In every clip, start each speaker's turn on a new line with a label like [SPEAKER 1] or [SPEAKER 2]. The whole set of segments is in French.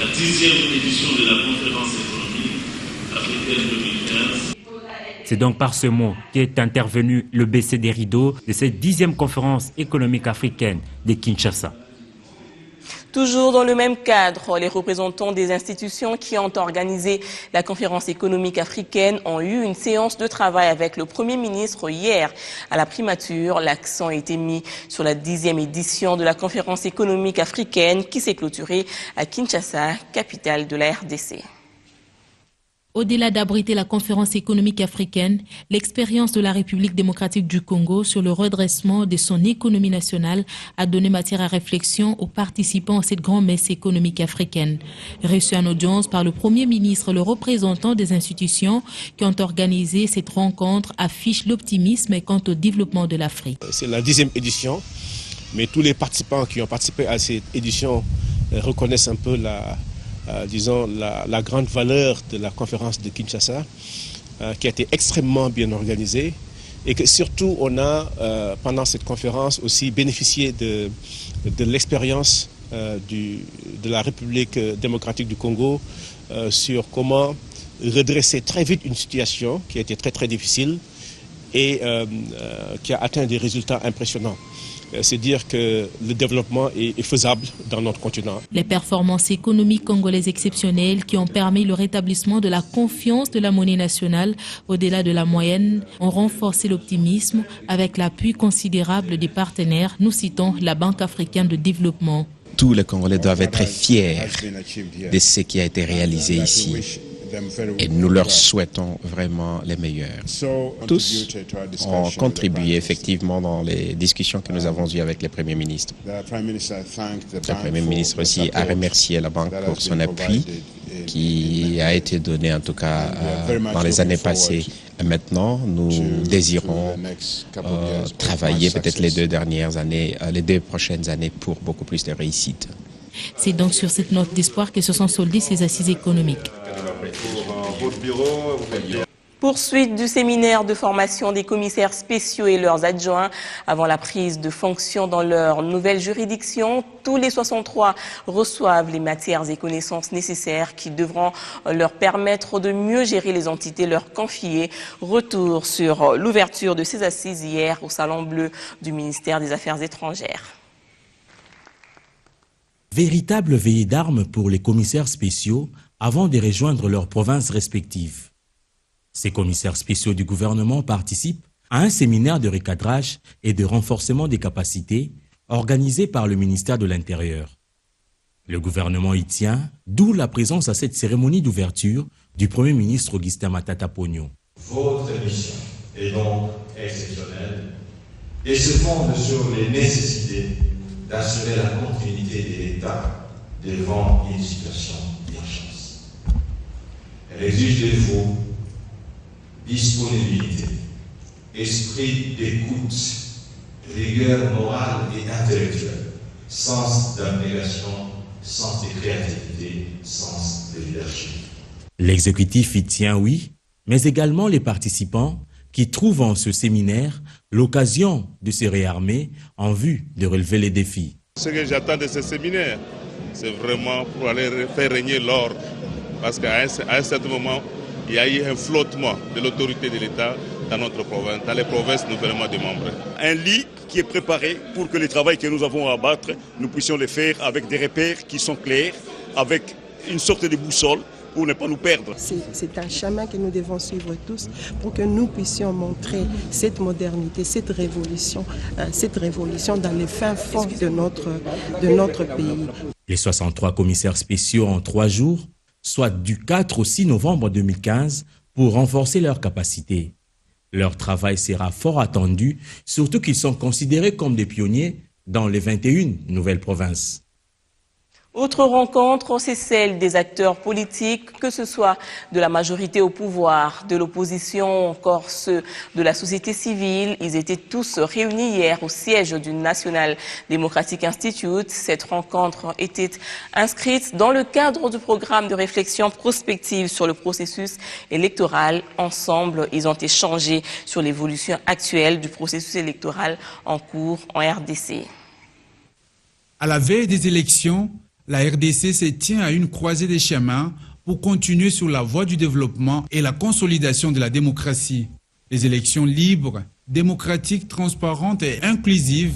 [SPEAKER 1] la 10e édition de la conférence économique africaine 2015.
[SPEAKER 2] C'est donc par ce mot qu'est intervenu le baisser des rideaux de cette 10e conférence économique africaine de Kinshasa.
[SPEAKER 3] Toujours dans le même cadre, les représentants des institutions qui ont organisé la conférence économique africaine ont eu une séance de travail avec le Premier ministre hier. À la primature, l'accent a été mis sur la 10e édition de la conférence économique africaine qui s'est clôturée à Kinshasa, capitale de la RDC.
[SPEAKER 4] Au-delà d'abriter la conférence économique africaine, l'expérience de la République démocratique du Congo sur le redressement de son économie nationale a donné matière à réflexion aux participants à cette grande messe économique africaine. Reçu en audience par le Premier ministre, le représentant des institutions qui ont organisé cette rencontre affiche l'optimisme quant au développement de l'Afrique.
[SPEAKER 5] C'est la 10e édition, mais tous les participants qui ont participé à cette édition reconnaissent un peu la grande valeur de la conférence de Kinshasa, qui a été extrêmement bien organisée et que surtout on a, pendant cette conférence, aussi bénéficié de l'expérience de la République démocratique du Congo sur comment redresser très vite une situation qui a été très difficile et qui a atteint des résultats impressionnants. C'est dire que le développement est faisable dans notre continent.
[SPEAKER 4] Les performances économiques congolaises exceptionnelles qui ont permis le rétablissement de la confiance de la monnaie nationale au-delà de la moyenne ont renforcé l'optimisme avec l'appui considérable des partenaires. Nous citons la Banque africaine de développement.
[SPEAKER 6] Tous les Congolais doivent être fiers de ce qui a été réalisé ici. Et nous leur souhaitons vraiment les meilleurs. Tous ont contribué effectivement dans les discussions que nous avons eues avec le Premier ministre. Le Premier ministre aussi a remercié la Banque pour son appui qui a été donné en tout cas dans les années passées. Et maintenant, nous désirons travailler peut-être les deux prochaines années pour beaucoup plus de réussite.
[SPEAKER 4] C'est donc sur cette note d'espoir que se sont soldées ces assises économiques.
[SPEAKER 3] Poursuite du séminaire de formation des commissaires spéciaux et leurs adjoints avant la prise de fonction dans leur nouvelle juridiction. Tous les 63 reçoivent les matières et connaissances nécessaires qui devront leur permettre de mieux gérer les entités leur confiées. Retour sur l'ouverture de ces assises hier au Salon Bleu du ministère des Affaires étrangères.
[SPEAKER 7] Véritable veillée d'armes pour les commissaires spéciaux avant de rejoindre leurs provinces respectives. Ces commissaires spéciaux du gouvernement participent à un séminaire de recadrage et de renforcement des capacités organisé par le ministère de l'Intérieur. Le gouvernement y tient, d'où la présence à cette cérémonie d'ouverture du Premier ministre Augustin Matata Ponyo.
[SPEAKER 8] Votre mission est donc exceptionnelle et se fonde sur les nécessités d'assurer la continuité de l'État devant une situation d'urgence. Elle exige de vous disponibilité, esprit d'écoute, rigueur morale et intellectuelle, sens d'abnégation, sens de créativité, sens de leadership.
[SPEAKER 7] L'exécutif y tient, oui, mais également les participants qui trouvent en ce séminaire l'occasion de se réarmer en vue de relever les défis.
[SPEAKER 9] Ce que j'attends de ce séminaire, c'est vraiment pour aller faire régner l'ordre. Parce qu'à un certain moment, il y a eu un flottement de l'autorité de l'État dans notre province, dans les provinces nouvellement démembrées.
[SPEAKER 10] Un lit qui est préparé pour que le travail que nous avons à abattre, nous puissions le faire avec des repères qui sont clairs, avec une sorte de boussole, pour ne pas nous perdre.
[SPEAKER 11] C'est un chemin que nous devons suivre tous pour que nous puissions montrer cette modernité, cette révolution dans les fins fonds de notre pays.
[SPEAKER 7] Les 63 commissaires spéciaux en 3 jours, soit du 4 au 6 novembre 2015, pour renforcer leurs capacités. Leur travail sera fort attendu, surtout qu'ils sont considérés comme des pionniers dans les 21 nouvelles provinces.
[SPEAKER 3] Autre rencontre, c'est celle des acteurs politiques, que ce soit de la majorité au pouvoir, de l'opposition, encore ceux de la société civile. Ils étaient tous réunis hier au siège du National Democratic Institute. Cette rencontre était inscrite dans le cadre du programme de réflexion prospective sur le processus électoral. Ensemble, ils ont échangé sur l'évolution actuelle du processus électoral en cours en RDC.
[SPEAKER 12] À la veille des élections, La RDC se tient à une croisée des chemins pour continuer sur la voie du développement et la consolidation de la démocratie. Les élections libres, démocratiques, transparentes et inclusives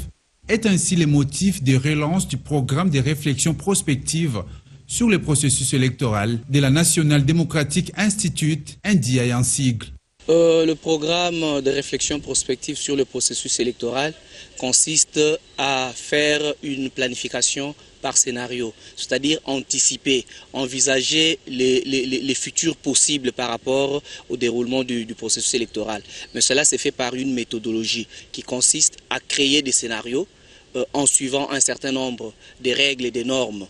[SPEAKER 12] est ainsi le motif de relance du programme de réflexion prospective sur le processus électoral de la National Democratic Institute, NDI en sigle.
[SPEAKER 13] Le programme de réflexion prospective sur le processus électoral consiste à faire une planification par scénario, c'est-à-dire anticiper, envisager les futurs possibles par rapport au déroulement du processus électoral. Mais cela s'est fait par une méthodologie qui consiste à créer des scénarios en suivant un certain nombre de règles et des normes.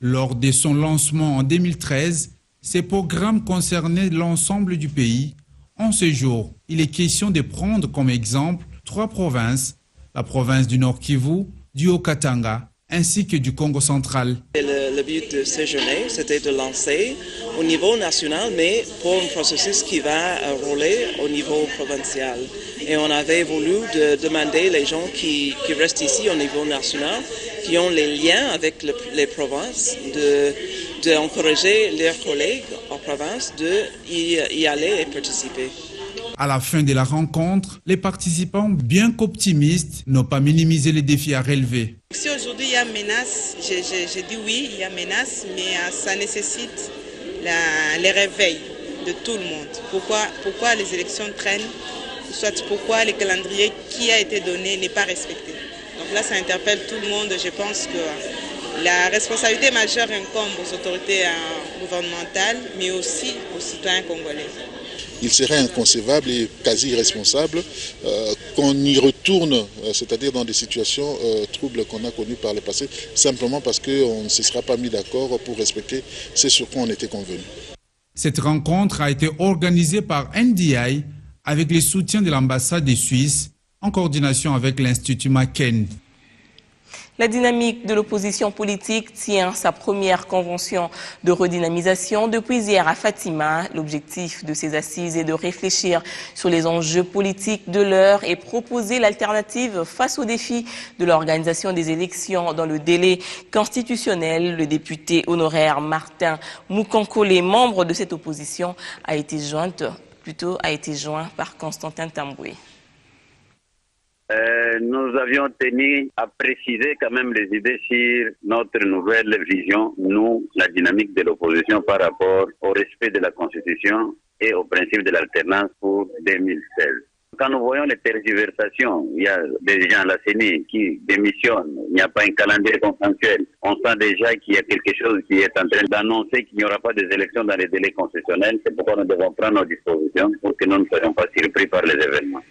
[SPEAKER 12] Lors de son lancement en 2013, ces programmes concernaient l'ensemble du pays. En ce jour, il est question de prendre comme exemple 3 provinces, la province du Nord Kivu, du Haut-Katanga, ainsi que du Congo central.
[SPEAKER 14] Le but de ces journées, c'était de lancer au niveau national, mais pour un processus qui va rouler au niveau provincial. Et on avait voulu demander les gens qui restent ici au niveau national, qui ont les liens avec les provinces, d'encourager leurs collègues en province d'y aller et participer.
[SPEAKER 12] À la fin de la rencontre, les participants, bien qu'optimistes, n'ont pas minimisé les défis à relever.
[SPEAKER 15] Si aujourd'hui il y a menace, je dis oui, il y a menace, mais ça nécessite les réveils de tout le monde. Pourquoi les élections traînent, soit pourquoi le calendrier qui a été donné n'est pas respecté. Donc là, ça interpelle tout le monde. Je pense que la responsabilité majeure incombe aux autorités gouvernementales, mais aussi aux citoyens congolais.
[SPEAKER 16] Il serait inconcevable et quasi irresponsable qu'on y retourne, c'est-à-dire dans des situations troubles qu'on a connues par le passé, simplement parce qu'on ne se sera pas mis d'accord pour respecter ce sur quoi on était convenu.
[SPEAKER 12] Cette rencontre a été organisée par NDI avec le soutien de l'ambassade de Suisse en coordination avec l'Institut McCain.
[SPEAKER 3] La dynamique de l'opposition politique tient sa première convention de redynamisation depuis hier à Fatima. L'objectif de ces assises est de réfléchir sur les enjeux politiques de l'heure et proposer l'alternative face aux défis de l'organisation des élections dans le délai constitutionnel. Le député honoraire Martin Moukankole, membre de cette opposition, a été joint par Constantin Tamboué.
[SPEAKER 17] Nous avions tenu à préciser quand même les idées sur notre nouvelle vision, nous, la dynamique de l'opposition par rapport au respect de la Constitution et au principe de l'alternance pour 2016. Quand nous voyons les tergiversations, il y a des gens à la CENI qui démissionnent, il n'y a pas un calendrier consensuel. On sent déjà qu'il y a quelque chose qui est en train d'annoncer qu'il n'y aura pas des élections dans les délais constitutionnels. C'est pourquoi nous devons prendre nos dispositions pour que nous ne soyons pas surpris par les événements.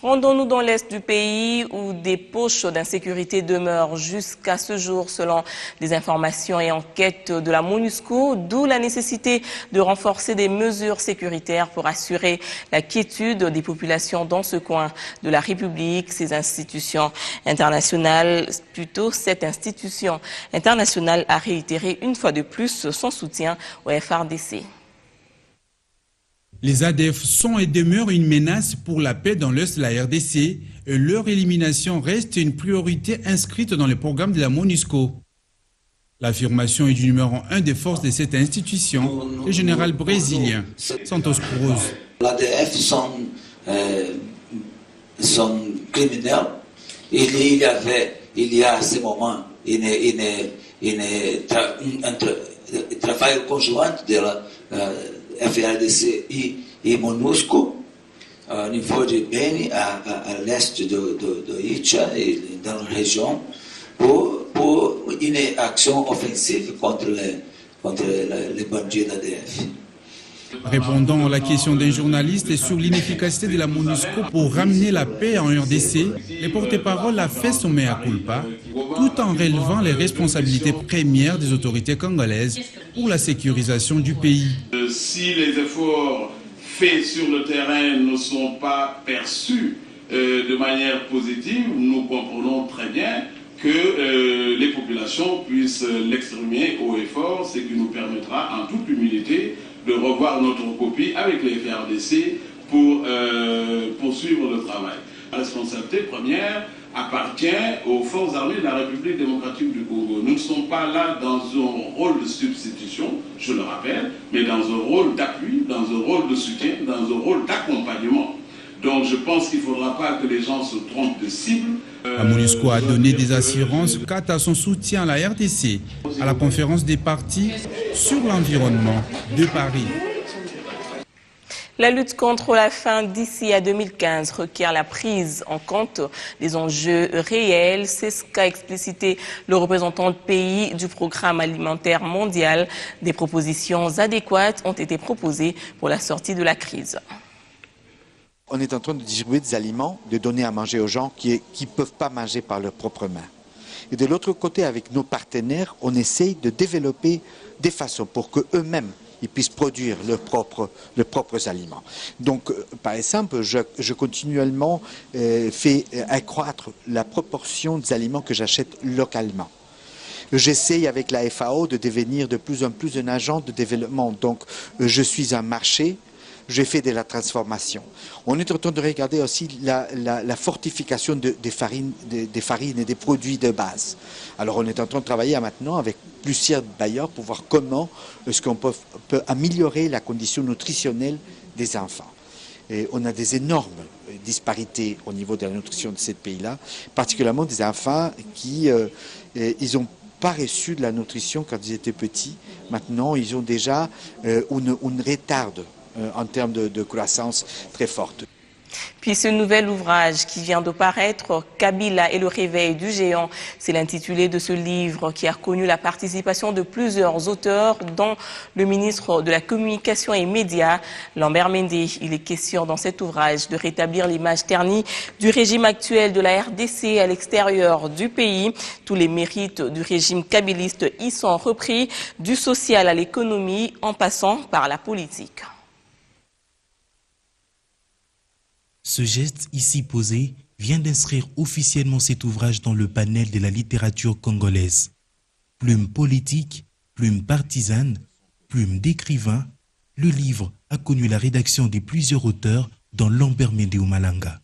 [SPEAKER 3] Rendons-nous dans l'est du pays où des poches d'insécurité demeurent jusqu'à ce jour selon des informations et enquêtes de la MONUSCO, d'où la nécessité de renforcer des mesures sécuritaires pour assurer la quiétude des populations dans ce coin de la République. Cette institution internationale a réitéré une fois de plus son soutien au FARDC.
[SPEAKER 12] Les ADF sont et demeurent une menace pour la paix dans l'Est de la RDC et leur élimination reste une priorité inscrite dans le programme de la MONUSCO. L'affirmation est du numéro 1 des forces de cette institution, le général brésilien Santos Cruz.
[SPEAKER 18] L'ADF sont criminels. Il y a à ce moment un travail conjoint de la FARDC et MONUSCO au niveau de Beni, à l'est de Icha et dans la région pour une action offensive contre les bandits d'ADF.
[SPEAKER 12] Répondant à la question d'un journaliste sur l'inefficacité de la MONUSCO pour ramener la paix en RDC, le porte-parole a fait son mea culpa tout en relevant les responsabilités premières des autorités congolaises pour la sécurisation du pays.
[SPEAKER 1] Si les efforts faits sur le terrain ne sont pas perçus de manière positive, nous comprenons très bien que les populations puissent l'exprimer haut et fort, ce qui nous permettra en toute humilité de revoir notre copie avec les FARDC pour poursuivre le travail. La responsabilité première appartient aux forces armées de la République démocratique du Congo. Nous ne sommes pas là dans un rôle de substitution, je le rappelle, mais dans un rôle d'appui, dans un rôle de soutien, dans un rôle d'accompagnement. Donc je pense qu'il ne faudra pas que les gens se trompent de cible.
[SPEAKER 12] La MONUSCO a donné des assurances quant à son soutien à la RDC à la conférence des partis sur l'environnement de Paris.
[SPEAKER 3] La lutte contre la faim d'ici à 2015 requiert la prise en compte des enjeux réels. C'est ce qu'a explicité le représentant de pays du Programme alimentaire mondial. Des propositions adéquates ont été proposées pour la sortie de la crise.
[SPEAKER 19] On est en train de distribuer des aliments, de donner à manger aux gens qui ne peuvent pas manger par leurs propres mains. Et de l'autre côté, avec nos partenaires, on essaye de développer des façons pour qu'eux-mêmes ils puissent produire leurs propres aliments. Donc, par exemple, je continuellement fais accroître la proportion des aliments que j'achète localement. J'essaye avec la FAO de devenir de plus en plus un agent de développement. Donc, je suis un marché. Je fais de la transformation. On est en train de regarder aussi la fortification des farines et des produits de base. Alors on est en train de travailler maintenant avec plusieurs bailleurs pour voir comment est-ce qu'on peut améliorer la condition nutritionnelle des enfants. Et on a des énormes disparités au niveau de la nutrition de ces pays-là, particulièrement des enfants qui ils ont pas reçu de la nutrition quand ils étaient petits. Maintenant, ils ont déjà une retarde en termes de croissance très forte.
[SPEAKER 3] Puis ce nouvel ouvrage qui vient de paraître, Kabila et le réveil du géant, c'est l'intitulé de ce livre qui a connu la participation de plusieurs auteurs, dont le ministre de la Communication et Médias, Lambert Mende. Il est question dans cet ouvrage de rétablir l'image ternie du régime actuel de la RDC à l'extérieur du pays. Tous les mérites du régime kabiliste y sont repris, du social à l'économie en passant par la politique.
[SPEAKER 20] Ce geste ici posé vient d'inscrire officiellement cet ouvrage dans le panel de la littérature congolaise. Plume politique, plume partisane, plume d'écrivain, le livre a connu la rédaction de plusieurs auteurs dont Lambert Mende Malanga.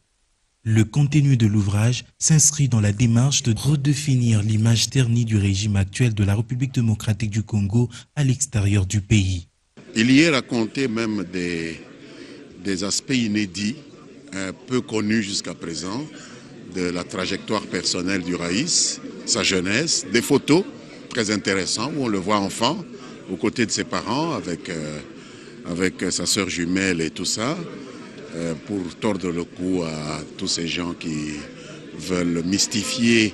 [SPEAKER 20] Le contenu de l'ouvrage s'inscrit dans la démarche de redéfinir l'image ternie du régime actuel de la République démocratique du Congo à l'extérieur du pays.
[SPEAKER 21] Il y est raconté même des aspects inédits, peu connu jusqu'à présent, de la trajectoire personnelle du Raïs, sa jeunesse, des photos très intéressantes où on le voit enfant, aux côtés de ses parents, avec sa sœur jumelle et tout ça, pour tordre le cou à tous ces gens qui veulent mystifier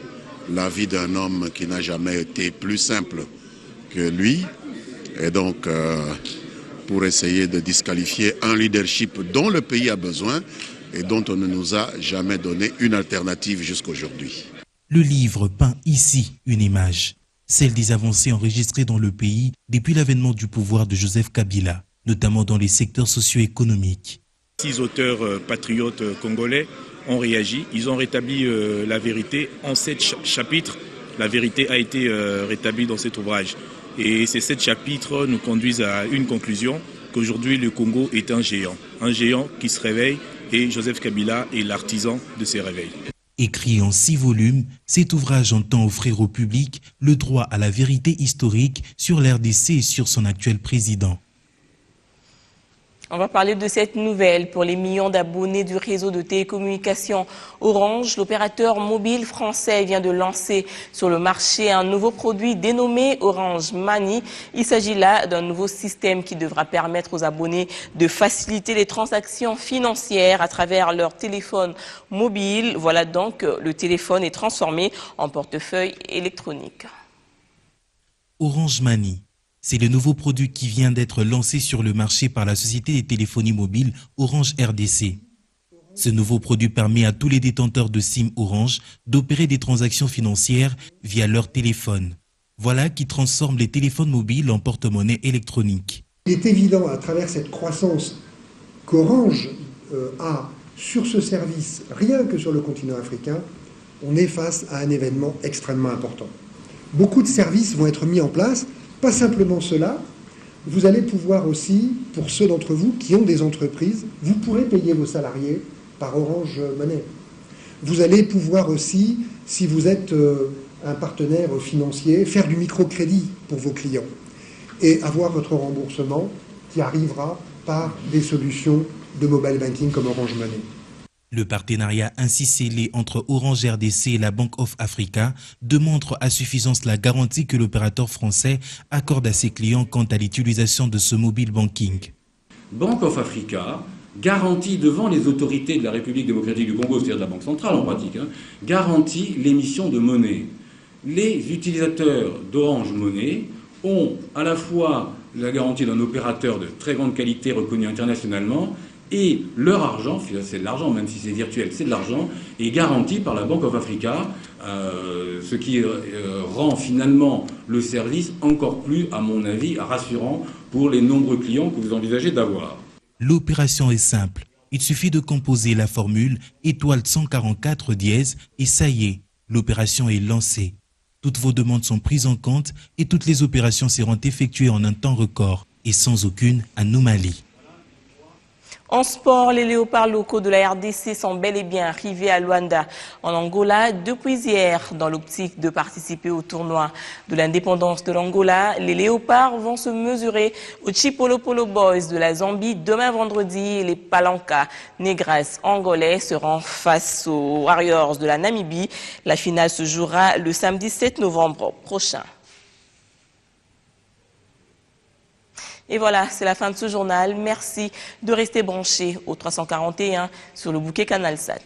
[SPEAKER 21] la vie d'un homme qui n'a jamais été plus simple que lui, et donc pour essayer de disqualifier un leadership dont le pays a besoin et dont on ne nous a jamais donné une alternative jusqu'aujourd'hui.
[SPEAKER 20] Le livre peint ici une image, celle des avancées enregistrées dans le pays depuis l'avènement du pouvoir de Joseph Kabila, notamment dans les secteurs socio-économiques.
[SPEAKER 22] 6 auteurs patriotes congolais ont réagi, ils ont rétabli la vérité en 7 chapitres. La vérité a été rétablie dans cet ouvrage. Et ces 7 chapitres nous conduisent à une conclusion, qu'aujourd'hui le Congo est un géant qui se réveille, et Joseph Kabila est l'artisan de ces réveils.
[SPEAKER 20] Écrit en 6 volumes, cet ouvrage entend offrir au public le droit à la vérité historique sur l'RDC et sur son actuel président.
[SPEAKER 3] On va parler de cette nouvelle. Pour les millions d'abonnés du réseau de télécommunications Orange, l'opérateur mobile français vient de lancer sur le marché un nouveau produit dénommé Orange Money. Il s'agit là d'un nouveau système qui devra permettre aux abonnés de faciliter les transactions financières à travers leur téléphone mobile. Voilà donc, le téléphone est transformé en portefeuille électronique.
[SPEAKER 20] Orange Money. C'est le nouveau produit qui vient d'être lancé sur le marché par la société des téléphonies mobiles Orange RDC. Ce nouveau produit permet à tous les détenteurs de SIM Orange d'opérer des transactions financières via leur téléphone. Voilà qui transforme les téléphones mobiles en porte-monnaie électronique.
[SPEAKER 23] Il est évident à travers cette croissance qu'Orange a sur ce service, rien que sur le continent africain, on est face à un événement extrêmement important. Beaucoup de services vont être mis en place. Pas simplement cela, vous allez pouvoir aussi, pour ceux d'entre vous qui ont des entreprises, vous pourrez payer vos salariés par Orange Money. Vous allez pouvoir aussi, si vous êtes un partenaire financier, faire du microcrédit pour vos clients et avoir votre remboursement qui arrivera par des solutions de mobile banking comme Orange Money.
[SPEAKER 20] Le partenariat ainsi scellé entre Orange RDC et la Bank of Africa démontre à suffisance la garantie que l'opérateur français accorde à ses clients quant à l'utilisation de ce mobile banking.
[SPEAKER 2] Bank of Africa garantit devant les autorités de la République démocratique du Congo, c'est-à-dire de la Banque centrale en pratique, garantit l'émission de monnaie. Les utilisateurs d'Orange Money ont à la fois la garantie d'un opérateur de très grande qualité reconnu internationalement et leur argent, c'est de l'argent, même si c'est virtuel, c'est de l'argent, est garanti par la Bank of Africa, ce qui rend finalement le service encore plus, à mon avis, rassurant pour les nombreux clients que vous envisagez d'avoir.
[SPEAKER 20] L'opération est simple. Il suffit de composer la formule étoile 144 dièse et ça y est, l'opération est lancée. Toutes vos demandes sont prises en compte et toutes les opérations seront effectuées en un temps record et sans aucune anomalie.
[SPEAKER 3] En sport, les léopards locaux de la RDC sont bel et bien arrivés à Luanda, en Angola, depuis hier. Dans l'optique de participer au tournoi de l'indépendance de l'Angola, les léopards vont se mesurer aux Chipolopolo Boys de la Zambie demain vendredi. Et les Palanca Negras angolais seront face aux Warriors de la Namibie. La finale se jouera le samedi 7 novembre prochain. Et voilà, c'est la fin de ce journal. Merci de rester branchés au 341 sur le bouquet Canalsat.